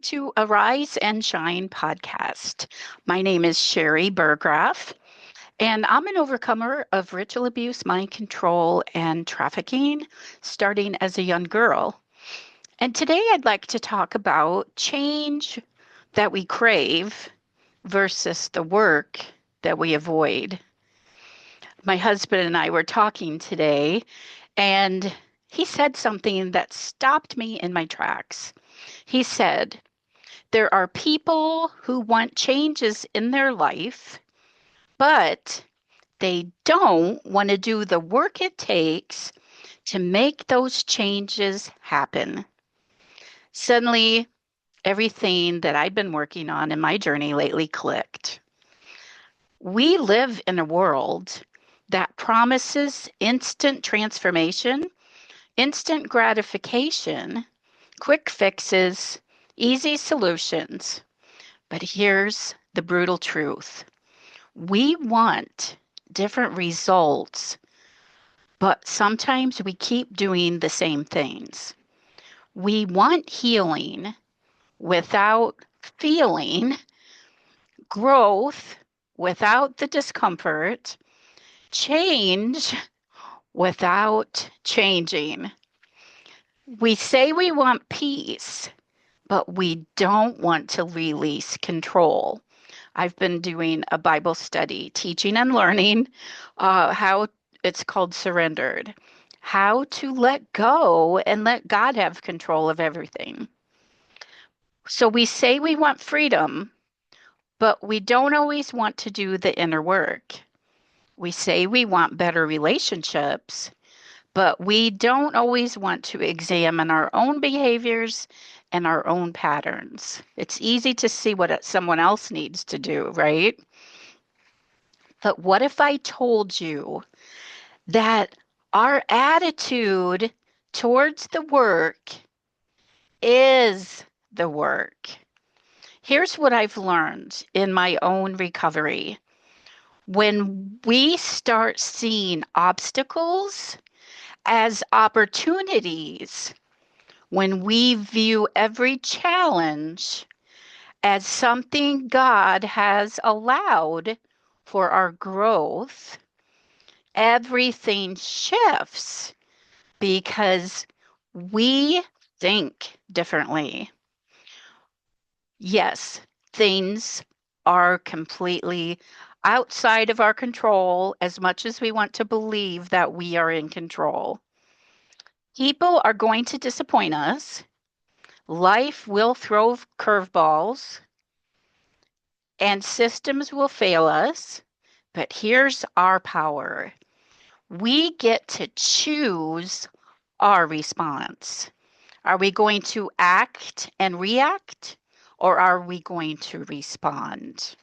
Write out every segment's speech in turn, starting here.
to Arise and Shine podcast. My name is Sherry Burgraff, and I'm an overcomer of ritual abuse, mind control, and trafficking starting as a young girl. And today I'd like to talk about change that we crave versus the work that we avoid. My husband and I were talking today, and he said something that stopped me in my tracks. He said, there are people who want changes in their life, but they don't want to do the work it takes to make those changes happen. Suddenly, everything that I've been working on in my journey lately clicked. We live in a world that promises instant transformation, instant gratification, quick fixes, easy solutions. But here's the brutal truth. We want different results, but sometimes we keep doing the same things. We want healing without feeling, growth without the discomfort, change without changing. We say we want peace, but we don't want to release control. I've been doing a Bible study, teaching and learning how it's called surrendered, how to let go and let God have control of everything. So we say we want freedom, but we don't always want to do the inner work. We say we want better relationships, but we don't always want to examine our own behaviors and our own patterns. It's easy to see what someone else needs to do, right? But what if I told you that our attitude towards the work is the work? Here's what I've learned in my own recovery. When we start seeing obstacles as opportunities, when we view every challenge as something God has allowed for our growth, everything shifts because we think differently. Yes, things are completely outside of our control as much as we want to believe that we are in control. People are going to disappoint us. Life will throw curveballs and systems will fail us. But here's our power. We get to choose our response. Are we going to act and react, or are we going to respond?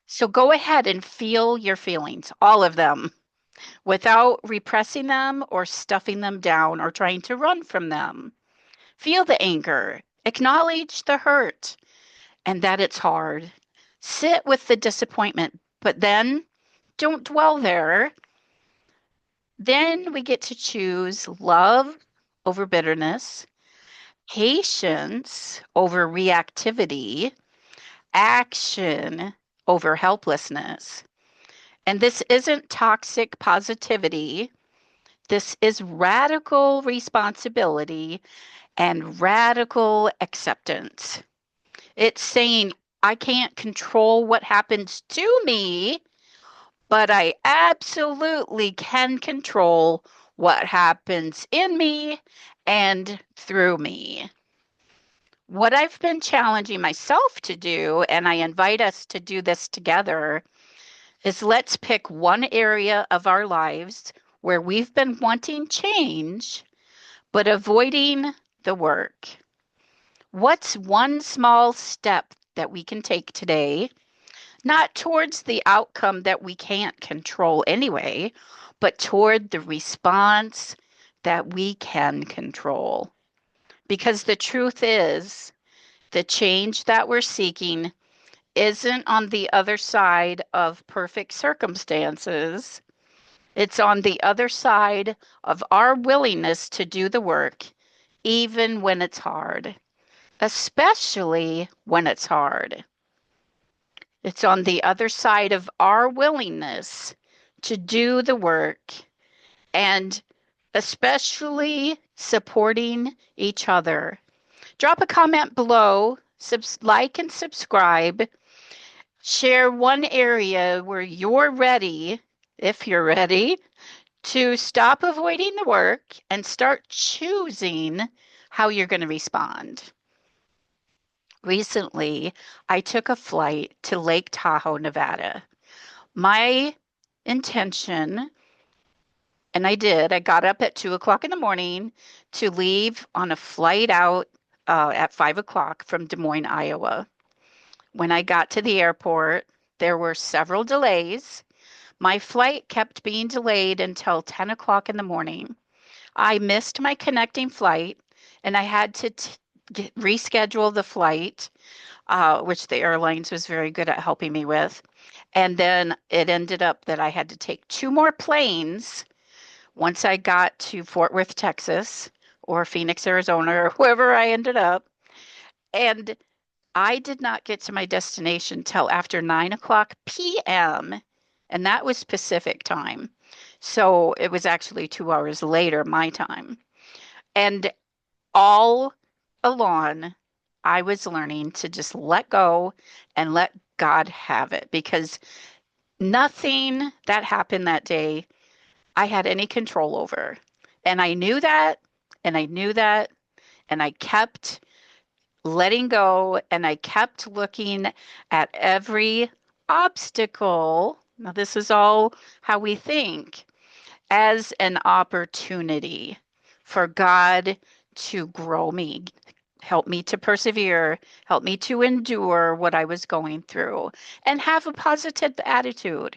So go ahead and feel your feelings, all of them, without repressing them or stuffing them down or trying to run from them. Feel the anger, acknowledge the hurt and that it's hard. Sit with the disappointment, but then don't dwell there. Then we get to choose love over bitterness, patience over reactivity, action over helplessness. And this isn't toxic positivity. This is radical responsibility and radical acceptance. It's saying, I can't control what happens to me, but I absolutely can control what happens in me and through me. What I've been challenging myself to do, and I invite us to do this together, is let's pick one area of our lives where we've been wanting change, but avoiding the work. What's one small step that we can take today, not towards the outcome that we can't control anyway, but toward the response that we can control? Because the truth is, the change that we're seeking isn't on the other side of perfect circumstances. It's on the other side of our willingness to do the work, even when it's hard. especially when it's hard. It's on the other side of our willingness to do the work and especially supporting each other. Drop a comment below, like and subscribe. Share one area where you're ready, if you're ready, to stop avoiding the work and start choosing how you're going to respond. Recently, I took a flight to Lake Tahoe, Nevada. My intention, and I got up at 2 o'clock in the morning to leave on a flight out at 5 o'clock from Des Moines, Iowa. When I got to the airport, there were several delays. My flight kept being delayed until 10 o'clock in the morning. I missed my connecting flight and I had to reschedule the flight, which the airlines was very good at helping me with. And then it ended up that I had to take two more planes once I got to Fort Worth, Texas, or Phoenix, Arizona, or wherever I ended up. And I did not get to my destination till after 9 o'clock p.m., and that was Pacific time. So it was actually 2 hours later, my time. And all along, I was learning to just let go and let God have it because nothing that happened that day I had any control over. And I knew that, and I knew that, and I kept letting go and I kept looking at every obstacle. Now, this is all how we think as an opportunity for God to grow me, help me to persevere, help me to endure what I was going through, and have a positive attitude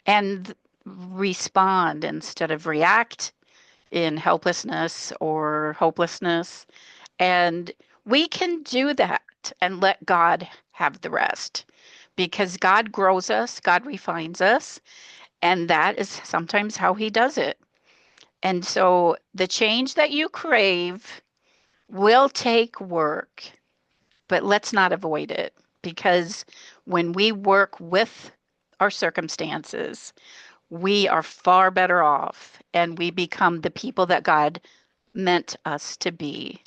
and respond instead of react in helplessness or hopelessness. And we can do that and let God have the rest because God grows us, God refines us, and that is sometimes how He does it. And so the change that you crave will take work, but let's not avoid it because when we work with our circumstances, we are far better off and we become the people that God meant us to be.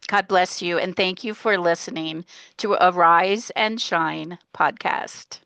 God bless you and thank you for listening to Arise and Shine podcast.